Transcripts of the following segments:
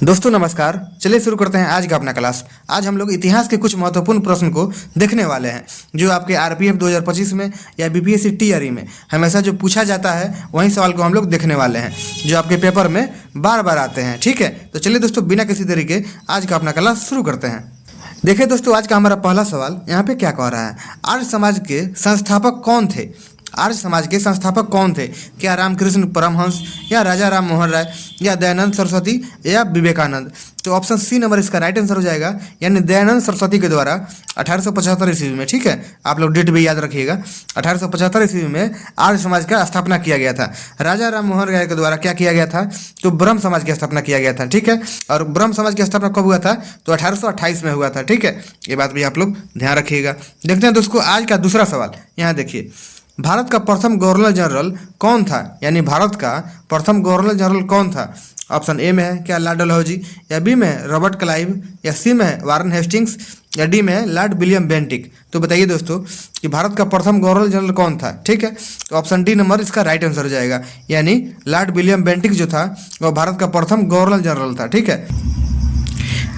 दोस्तों नमस्कार। चलिए शुरू करते हैं आज का अपना क्लास। आज हम लोग इतिहास के कुछ महत्वपूर्ण प्रश्न को देखने वाले हैं जो आपके आरपीएफ 2025 में या बीपीएससी टीआरई में हमेशा जो पूछा जाता है वही सवाल को हम लोग देखने वाले हैं जो आपके पेपर में बार बार आते हैं। ठीक है, तो चलिए दोस्तों बिना किसी देरी के आज का अपना क्लास शुरू करते हैं। देखिए दोस्तों, आज का हमारा पहला सवाल यहाँ पे क्या कह रहा है, आर्य समाज के संस्थापक कौन थे? आर्य समाज के संस्थापक कौन थे? क्या रामकृष्ण परमहंस या राजा राम मोहन राय या दयानंद सरस्वती या विवेकानंद? तो ऑप्शन सी नंबर इसका राइट आंसर हो जाएगा, यानी दयानंद सरस्वती के द्वारा 1875 ईस्वी में। ठीक है, आप लोग डेट भी याद रखिएगा। 1875 ईस्वी में आर्य समाज का स्थापना किया गया था। राजा राम मोहन राय के द्वारा क्या किया गया था, तो ब्रह्म समाज की स्थापना किया गया था। ठीक है, और ब्रह्म समाज की स्थापना कब हुआ था, तो 1828 में हुआ था। ठीक है, ये बात भी आप लोग ध्यान रखिएगा। देखते हैं दोस्तों आज का दूसरा सवाल। यहाँ देखिए, भारत का प्रथम गवर्नर जनरल कौन था? यानी भारत का प्रथम गवर्नर जनरल कौन था? ऑप्शन ए में है क्या लॉर्ड डलहौजी, या बी में है रॉबर्ट क्लाइव, या सी में है वारन हेस्टिंग्स, या डी में है लॉर्ड विलियम बेंटिक। तो बताइए दोस्तों कि भारत का प्रथम गवर्नर जनरल कौन था? ठीक है, तो ऑप्शन डी नंबर इसका राइट आंसर हो जाएगा, यानी लॉर्ड विलियम बेंटिक जो था वह भारत का प्रथम गवर्नर जनरल था। ठीक है,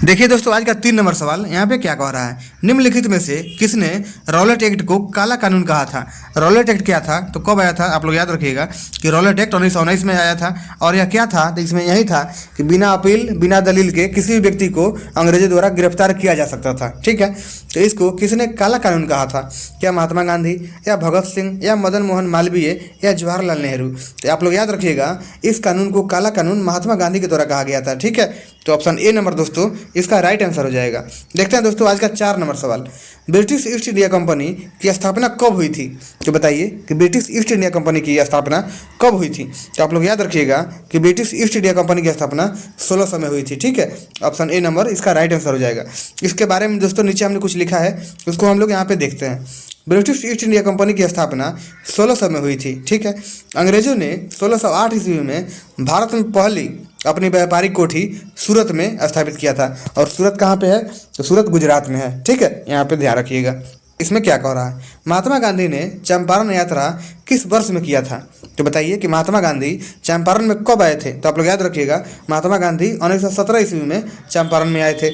देखिए दोस्तों आज का 3 नंबर सवाल यहाँ पे क्या कह रहा है, निम्नलिखित में से किसने रॉलेट एक्ट को काला कानून कहा था? रॉलेट एक्ट क्या था, तो कब आया था? आप लोग याद रखिएगा कि रॉलेट एक्ट 1919 में आया था। और यह क्या था, तो इसमें यही था कि बिना अपील बिना दलील के किसी भी व्यक्ति को अंग्रेजों द्वारा गिरफ्तार किया जा सकता था। ठीक है, तो इसको किसने काला कानून कहा था? क्या महात्मा गांधी, या भगत सिंह, या मदन मोहन मालवीय, या जवाहरलाल नेहरू? तो आप लोग याद रखिएगा इस कानून को काला कानून महात्मा गांधी के द्वारा कहा गया था। ठीक है, तो ऑप्शन ए नंबर दोस्तों इसका राइट आंसर हो जाएगा। देखते हैं दोस्तों आज का 4 नंबर सवाल, ब्रिटिश ईस्ट इंडिया कंपनी की स्थापना कब हुई थी? तो बताइए कि ब्रिटिश ईस्ट इंडिया कंपनी की स्थापना कब हुई थी? तो आप लोग याद रखिएगा कि ब्रिटिश ईस्ट इंडिया कंपनी की स्थापना 1600 में हुई थी। ठीक है, ऑप्शन ए नंबर इसका राइट आंसर हो जाएगा। इसके बारे में दोस्तों नीचे हमने कुछ लिखा है, उसको हम लोग यहाँ पे देखते हैं। ब्रिटिश ईस्ट इंडिया कंपनी की स्थापना 1600 में हुई थी। ठीक है, अंग्रेजों ने 1608 ईस्वी में भारत में पहली अपनी व्यापारिक कोठी सूरत में स्थापित किया था। और सूरत कहाँ पे है, तो सूरत गुजरात में है। ठीक है, यहाँ पे ध्यान रखिएगा। इसमें क्या कह रहा है, महात्मा गांधी ने चंपारण यात्रा किस वर्ष में किया था? तो बताइए कि महात्मा गांधी चंपारण में कब आए थे? तो आप लोग याद रखिएगा महात्मा गांधी 1917 ईस्वी में चंपारण में आए थे।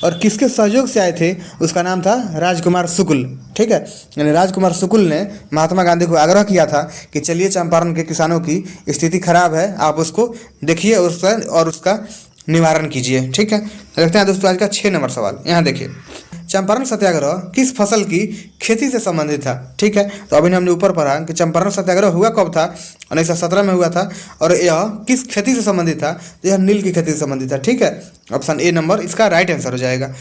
और किसके सहयोग से आए थे, उसका नाम था राजकुमार शुक्ल। ठीक है, यानी राजकुमार शुक्ल ने महात्मा गांधी को आग्रह किया था कि चलिए चंपारण के किसानों की स्थिति खराब है, आप उसको देखिए और उसका निवारण कीजिए। ठीक है, देखते हैं दोस्तों आज का 6 नंबर सवाल। यहाँ देखिए, चंपारण सत्याग्रह किस फसल की खेती से संबंधित था? ठीक है, तो अभी हमने ऊपर पढ़ा कि चंपारण सत्याग्रह हुआ कब था, 1917 में हुआ था। और यह किस खेती से संबंधित था, तो यह नील की खेती से संबंधित था। ठीक है, ऑप्शन ए नंबर इसका राइट आंसर हो जाएगा।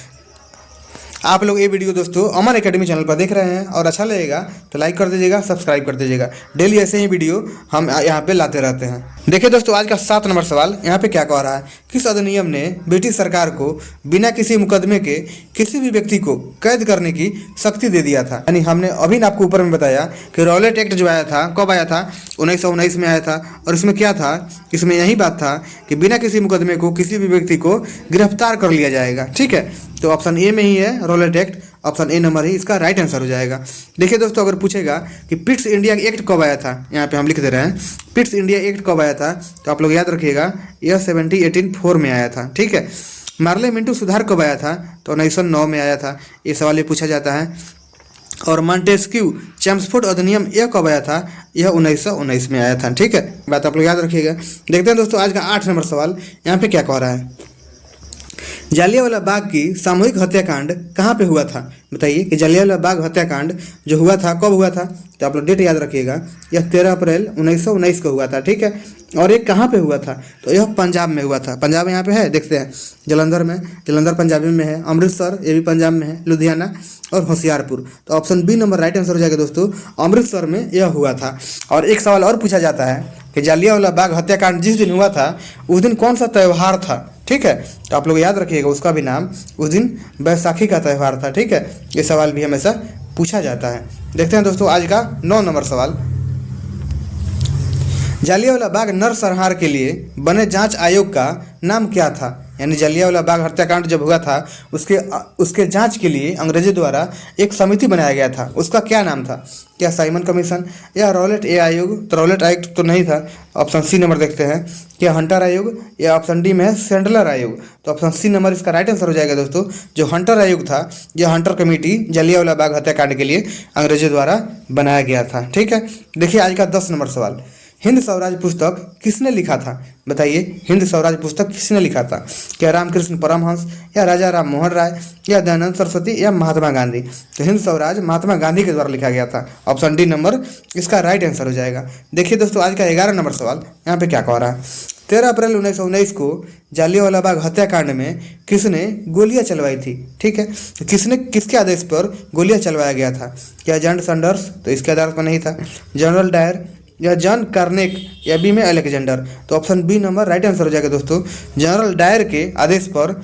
आप लोग ये वीडियो दोस्तों अमन एकेडमी चैनल पर देख रहे हैं और अच्छा लगेगा तो लाइक कर दीजिएगा, सब्सक्राइब कर दीजिएगा। डेली ऐसे ही वीडियो हम यहाँ पे लाते रहते हैं। देखिए दोस्तों आज का 7 नंबर सवाल यहाँ पे क्या कह रहा है, किस अधिनियम ने ब्रिटिश सरकार को बिना किसी मुकदमे के किसी भी व्यक्ति को कैद करने की शक्ति दे दिया था? यानी हमने अभी आपको ऊपर में बताया कि रॉलेट एक्ट जो आया था कब आया था, 1919 में आया था। और इसमें क्या था, इसमें यही बात था कि बिना किसी मुकदमे को किसी भी व्यक्ति को गिरफ्तार कर लिया जाएगा। ठीक है, तो ऑप्शन ए में ही है Rowlatt Act, option A number ही इसका राइट आंसर हो जाएगा। देखिए दोस्तों अगर पूछेगा कि पिट्स इंडिया एक्ट कब आया था, यहाँ पे हम लिख दे रहे हैं पिट्स इंडिया एक्ट कब आया था, तो आप लोग याद रखिएगा यह 1784 में आया था। ठीक है, मार्ले मिंटू सुधार कब आया था, तो 1909 में आया था। ये सवाल ये पूछा जाता है। और मॉन्टेस्क्यू चैम्सफोर्ड अधिनियम यह कब आया था, यह 1919 में आया था। ठीक है, बात आप लोग याद रखिएगा। देखते हैं दोस्तों आज का 8 नंबर सवाल यहाँ पे क्या कह रहा है, जालियांवाला बाग की सामूहिक हत्याकांड कहाँ पे हुआ था? बताइए कि जालियांवाला बाग हत्याकांड जो हुआ था कब हुआ था, तो आप लोग डेट याद रखिएगा, यह 13 अप्रैल 1919 को हुआ था। ठीक है, और ये कहाँ पे हुआ था, तो यह पंजाब में हुआ था। पंजाब यहाँ पे है, देखते हैं जलंधर में, जलंधर पंजाबी में है, अमृतसर ये भी पंजाब में है, लुधियाना और होशियारपुर। तो option B number right answer हो जाएगा दोस्तों, अमृतसर में यह हुआ था। और एक सवाल और पूछा जाता है कि जालियांवाला बाग हत्याकांड जिस दिन हुआ था उस दिन कौन सा त्यौहार था? ठीक है, तो आप लोग याद रखिएगा उसका भी नाम, उस दिन बैसाखी का त्यौहार था। ठीक है, ये सवाल भी हमेशा पूछा जाता है। देखते हैं दोस्तों आज का 9 नंबर सवाल, जालियांवाला बाग नरसंहार के लिए बने जांच आयोग का नाम क्या था? यानी जलियांवाला बाग हत्याकांड जब हुआ था उसके उसके जांच के लिए अंग्रेजों द्वारा एक समिति बनाया गया था। उसका क्या नाम था? क्या साइमन कमीशन या रॉलेट ए आयोग? तो रॉलेट आयोग तो नहीं था, ऑप्शन सी नंबर देखते हैं। क्या हंटर आयोग या ऑप्शन डी में है सैंडलर आयोग? तो ऑप्शन सी नंबर इसका राइट आंसर हो जाएगा दोस्तों। जो हंटर आयोग था, यह हंटर कमेटी जलियांवाला बाग हत्याकांड के लिए अंग्रेजों द्वारा बनाया गया था। ठीक है, देखिए आज का 10 नंबर सवाल, हिंद स्वराज पुस्तक किसने लिखा था? बताइए, हिंद स्वराज पुस्तक किसने लिखा था? क्या रामकृष्ण परमहंस या राजा राम मोहन राय या दयानंद सरस्वती या महात्मा गांधी? तो हिंद स्वराज महात्मा गांधी के द्वारा लिखा गया था, ऑप्शन डी नंबर इसका राइट आंसर हो जाएगा। देखिए दोस्तों आज का 11 नंबर सवाल यहाँ पे क्या कह रहा है, 13 अप्रैल 1919 को जालियांवाला बाग हत्याकांड में किसने गोलियां चलवाई थी? ठीक है, तो किसने किसके आदेश पर गोलियां चलवाया गया था? क्या जॉन सैंडर्स? तो इसके आधार पर नहीं था। जनरल डायर या जॉन कार्नेक या बी में अलेक्जेंडर? तो option B number right answer हो जाएगा दोस्तों। जनरल डायर के आदेश पर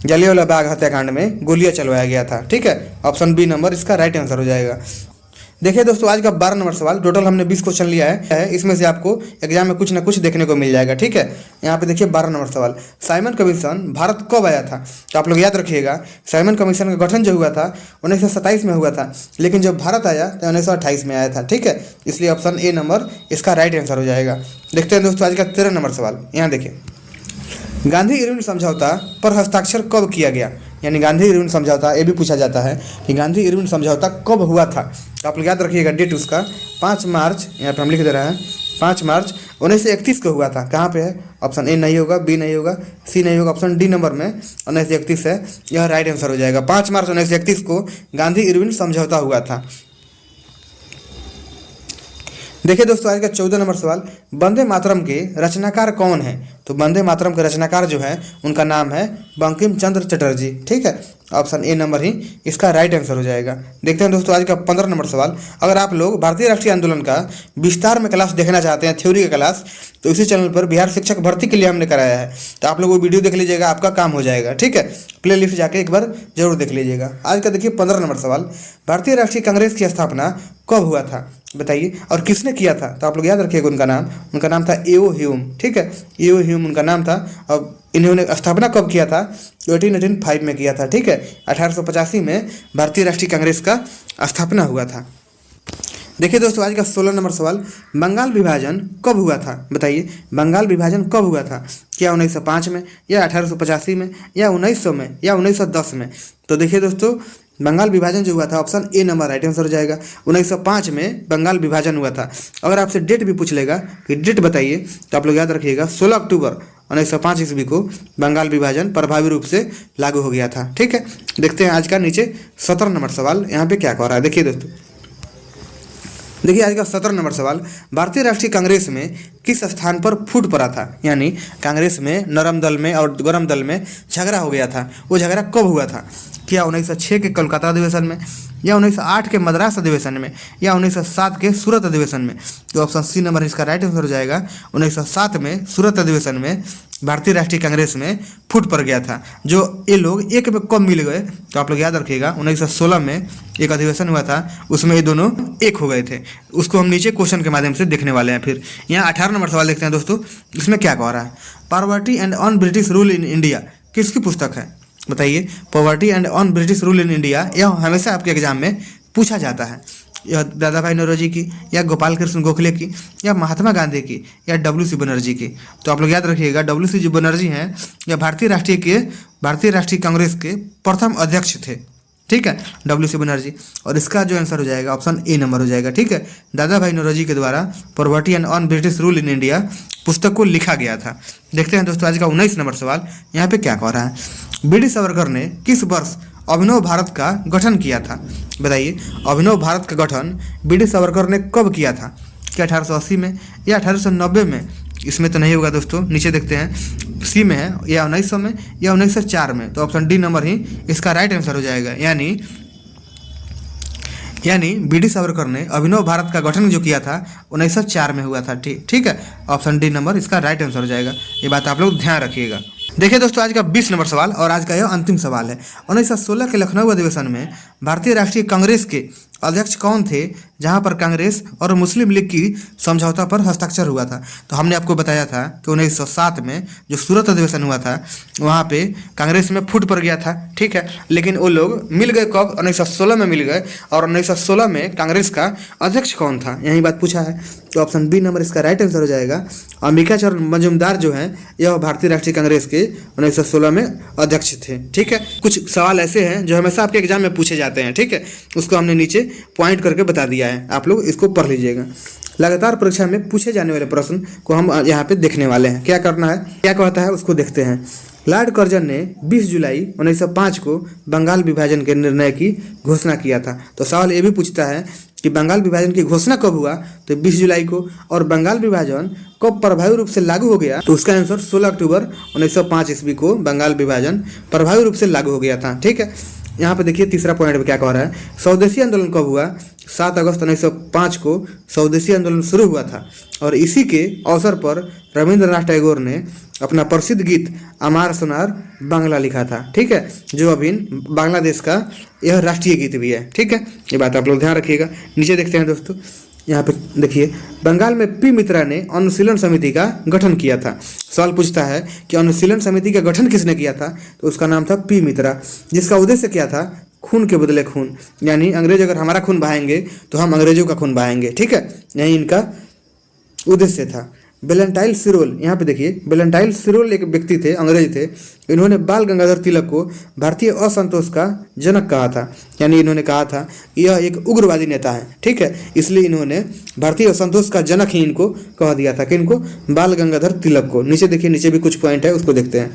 जलियांवाला बाग हत्याकांड में गोलियां चलवाया गया था। ठीक है, ऑप्शन बी नंबर इसका राइट आंसर हो जाएगा। देखिए दोस्तों आज का 12 नंबर सवाल, टोटल हमने 20 क्वेश्चन लिया है, इसमें से आपको एग्जाम में कुछ ना कुछ देखने को मिल जाएगा। ठीक है, यहाँ पे देखिए 12 नंबर सवाल, साइमन कमीशन भारत कब आया था? तो आप लोग याद रखिएगा, साइमन कमीशन का गठन जो हुआ था 1927 में हुआ था, लेकिन जब भारत आया तो 1928 में आया था। ठीक है, इसलिए ऑप्शन ए नंबर इसका राइट आंसर हो जाएगा। देखते हैं दोस्तों आज का 13 नंबर सवाल, यहाँ देखिए, गांधी इरविन समझौता पर हस्ताक्षर कब किया गया? यानी गांधी इरविन समझौता, ये भी पूछा जाता है कि गांधी इरविन समझौता कब हुआ था? तो आप लोग याद रखिएगा डेट उसका 5 मार्च, यहाँ पे हम लिख दे रहे हैं 5 मार्च 1931 को हुआ था। कहाँ पे है? ऑप्शन ए नहीं होगा, बी नहीं होगा, सी नहीं होगा, ऑप्शन डी नंबर में 1931 है, यह राइट आंसर हो जाएगा। 5 मार्च 1931 को गांधी इरविन समझौता हुआ था। देखिए दोस्तों आज का 14 नंबर सवाल, वंदे मातरम के रचनाकार कौन है? तो वंदे मातरम के रचनाकार जो है उनका नाम है बंकिम चंद्र चटर्जी। ठीक है, ऑप्शन ए नंबर ही इसका राइट आंसर हो जाएगा। देखते हैं दोस्तों आज का 15 नंबर सवाल, अगर आप लोग भारतीय राष्ट्रीय आंदोलन का विस्तार में क्लास देखना चाहते हैं, थ्योरी का क्लास, तो इसी चैनल पर बिहार शिक्षक भर्ती के लिए हमने कराया है, तो आप लोग वो वीडियो देख लीजिएगा, आपका काम हो जाएगा। ठीक है, प्ले लिस्ट जाके एक बार जरूर देख लीजिएगा। आज का देखिए 15 नंबर सवाल, भारतीय राष्ट्रीय कांग्रेस की स्थापना कब हुआ था? बताइए, और किसने किया था? तो आप लोग याद रखिएगा उनका नाम था एओ ह्यूम। ठीक है, एओ ह्यूम उनका नाम था, और इन्होंने स्थापना कब किया था? 1885 में किया था। ठीक है, 1885 में भारतीय राष्ट्रीय कांग्रेस का स्थापना हुआ था। देखिए दोस्तों आज का 16 नंबर सवाल, बंगाल विभाजन कब हुआ था? बताइए, बंगाल विभाजन कब हुआ था? क्या 1905 में या 1885 में या 1900 में या 1910 में? तो देखिए दोस्तों बंगाल विभाजन जो हुआ था, option A number right answer हो जाएगा। 1905 में बंगाल विभाजन हुआ था। अगर आपसे डेट भी पूछ लेगा कि डेट बताइए, तो आप लोग याद रखिएगा 16 अक्टूबर 1905 ईस्वी को बंगाल विभाजन प्रभावी रूप से लागू हो गया था। ठीक है, देखते हैं आज का नीचे 17 नंबर सवाल, यहाँ पे क्या कह रहा है। देखिए दोस्तों, देखिए आज का 17 नंबर सवाल, भारतीय राष्ट्रीय कांग्रेस में किस स्थान पर फूट पड़ा था? यानी कांग्रेस में नरम दल में और गरम दल में झगड़ा हो गया था, वो झगड़ा कब हुआ था? क्या 1906 के कोलकाता अधिवेशन में या 1908 के मद्रास अधिवेशन में या 1907 के सूरत अधिवेशन में? तो ऑप्शन सी नंबर इसका राइट आंसर हो जाएगा। 1907 में सूरत अधिवेशन में भारतीय राष्ट्रीय कांग्रेस में फूट पड़ गया था। जो ये लोग एक में कब मिल गए, तो आप लोग याद रखिएगा 1916 में एक अधिवेशन हुआ था, उसमें ये दोनों एक हो गए थे। उसको हम नीचे क्वेश्चन के माध्यम से देखने वाले हैं। फिर यहाँ 18 नंबर सवाल देखते हैं दोस्तों, इसमें क्या कह रहा है, poverty and on British rule in India किसकी पुस्तक है? बताइए, poverty and on British rule in India, यह हमेशा आपके एग्जाम में पूछा जाता है। यह दादा भाई नौरोजी की या गोपाल कृष्ण गोखले की या महात्मा गांधी की या WC बनर्जी की? तो आप लोग याद रखिएगा WC बनर्जी हैं, यह भारतीय राष्ट्रीय कांग्रेस के प्रथम अध्यक्ष थे। ठीक है, WC बनर्जी, और इसका जो आंसर हो जाएगा ऑप्शन ए नंबर हो जाएगा। ठीक है, दादा भाई नौरोजी के द्वारा poverty and on British rule in India पुस्तक को लिखा गया था। देखते हैं दोस्तों आज का 19 नंबर सवाल, यहाँ पे क्या कह रहा है, BD सावरकर ने किस वर्ष अभिनव भारत का गठन किया था? बताइए, अभिनव भारत का गठन BD सावरकर ने कब किया था? क्या 1880 में या 1890 में? इसमें तो नहीं होगा दोस्तों, नीचे देखते हैं सी में है, या 1900 में या 1904 में? तो ऑप्शन डी नंबर ही इसका राइट आंसर हो जाएगा। यानी BD सावरकर ने अभिनव भारत का गठन जो किया था 1904 में हुआ था। ठीक है, ऑप्शन डी नंबर इसका राइट आंसर हो जाएगा। ये बात आप लोग ध्यान रखिएगा। देखिए दोस्तों आज का 20 नंबर सवाल और आज का यह अंतिम सवाल है। 1916 के लखनऊ अधिवेशन में भारतीय राष्ट्रीय कांग्रेस के अध्यक्ष कौन थे जहां पर कांग्रेस और मुस्लिम लीग की समझौता पर हस्ताक्षर हुआ था? तो हमने आपको बताया था कि 1907 में जो सूरत अधिवेशन हुआ था वहां पे कांग्रेस में फूट पड़ गया था, ठीक है। लेकिन वो लोग मिल गए कब? 1916 में मिल गए। और 1916 में कांग्रेस का अध्यक्ष कौन था, यही बात पूछा है। तो ऑप्शन बी नंबर इसका राइट आंसर हो जाएगा। अंबिका चरण मजूमदार जो हैं यह भारतीय राष्ट्रीय कांग्रेस के 1916 में अध्यक्ष थे, ठीक है। कुछ सवाल ऐसे हैं जो हमेशा आपके एग्जाम में पूछे जाते हैं, ठीक है। उसको हमने नीचे पॉइंट करके बता दिया है, आप लोग इसको पढ़ लीजिएगा। लगातार परीक्षा में पूछे जाने वाले प्रश्न को हम यहाँ पे देखने वाले हैं। क्या करना है, क्या कहता है उसको देखते हैं। लॉर्ड कर्जन ने 20 जुलाई 1905 को बंगाल विभाजन के निर्णय की घोषणा किया था। तो सवाल ये भी पूछता है कि बंगाल विभाजन की घोषणा कब हुआ? तो 20 जुलाई को। और बंगाल विभाजन कब प्रभावी रूप से लागू हो गया? तो उसका आंसर 16 अक्टूबर 1905 ईस्वी को बंगाल विभाजन प्रभावी रूप से लागू हो गया था, ठीक है। यहाँ पे देखिए तीसरा पॉइंट में क्या कह रहा है। स्वदेशी आंदोलन कब हुआ? 7 अगस्त 1905 को स्वदेशी आंदोलन शुरू हुआ था। और इसी के अवसर पर रविंद्रनाथ टैगोर ने अपना प्रसिद्ध गीत अमार सोनार बांग्ला लिखा था, ठीक है, जो अभी बांग्लादेश का यह राष्ट्रीय गीत भी है, ठीक है। ये बात आप लोग ध्यान रखिएगा। नीचे देखते हैं दोस्तों, यहाँ पे देखिए बंगाल में पी मित्रा ने अनुशीलन समिति का गठन किया था। सवाल पूछता है कि अनुशीलन समिति का गठन किसने किया था? तो उसका नाम था पी मित्रा, जिसका उद्देश्य क्या था? खून के बदले खून, यानी अंग्रेज अगर हमारा खून बहाएंगे तो हम अंग्रेजों का खून बहाएंगे, ठीक है। यही इनका उद्देश्य था। वेलेंटाइन सिरोल, यहाँ पे देखिए वेलेंटाइन सिरोल एक व्यक्ति थे, अंग्रेज थे। इन्होंने बाल गंगाधर तिलक को भारतीय असंतोष का जनक कहा था, यानी इन्होंने कहा था यह एक उग्रवादी नेता है, ठीक है। इसलिए इन्होंने भारतीय असंतोष का जनक ही इनको कह दिया था, कि इनको बाल गंगाधर तिलक को। नीचे देखिए, नीचे भी कुछ पॉइंट है, उसको देखते हैं।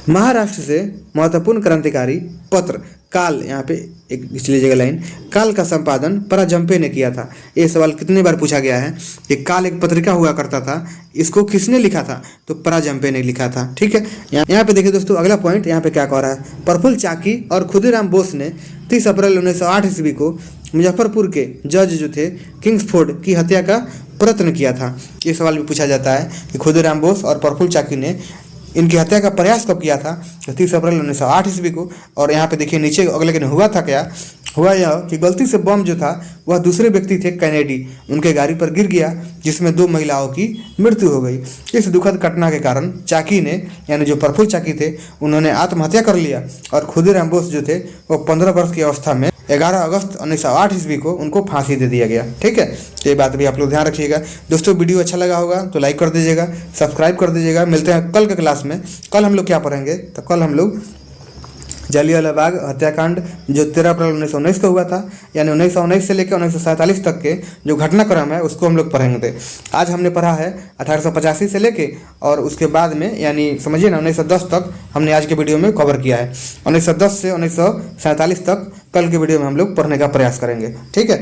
महाराष्ट्र से महत्वपूर्ण क्रांतिकारी पत्र काल, यहाँ पे एक खींच लीजिएगा लाइन, काल का संपादन पराजंपे ने किया था। ये सवाल कितनी बार पूछा गया है कि काल एक पत्रिका हुआ करता था, इसको किसने लिखा था? तो पराजंपे ने लिखा था, ठीक है। यहाँ पे देखिए दोस्तों अगला पॉइंट यहाँ पे क्या कह रहा है। प्रफुल्ल चाकी और खुदीराम बोस ने 30 अप्रैल 1908 ईस्वी को मुजफ्फरपुर के जज जो थे किंग्सफोर्ड की हत्या का प्रयत्न किया था। ये सवाल भी पूछा जाता है कि खुदीराम बोस और प्रफुल्ल चाकी ने इनकी हत्या का प्रयास कब किया था? तो 30 अप्रैल 1908 ईस्वी को। और यहाँ पे देखिए नीचे अगले दिन हुआ था क्या? हुआ यह कि गलती से बम जो था वह दूसरे व्यक्ति थे कैनेडी, उनके गाड़ी पर गिर गया, जिसमें 2 महिलाओं की मृत्यु हो गई। इस दुखद घटना के कारण चाकी ने, यानी जो प्रफुल्ल चाकी थे, उन्होंने आत्महत्या कर लिया। और खुदीराम बोस जो थे वो 15 वर्ष की अवस्था में 11 अगस्त 1908 ईस्वी को उनको फांसी दे दिया गया, ठीक है। तो ये बात भी आप लोग ध्यान रखिएगा। दोस्तों वीडियो अच्छा लगा होगा तो लाइक कर दीजिएगा, सब्सक्राइब कर दीजिएगा। मिलते हैं कल के क्लास में। कल हम लोग क्या पढ़ेंगे? तो कल हम लोग जलियांवाला बाग हत्याकांड जो 13 अप्रैल 1919 को हुआ था, यानी 1919 से लेकर 1947 तक के जो घटनाक्रम है उसको हम लोग पढ़ेंगे। आज हमने पढ़ा है 1885 से लेके और उसके बाद में, यानी समझिए ना 1910 तक हमने आज के वीडियो में कवर किया है। 1910 से 1947 तक कल के वीडियो में हम लोग पढ़ने का प्रयास करेंगे, ठीक है।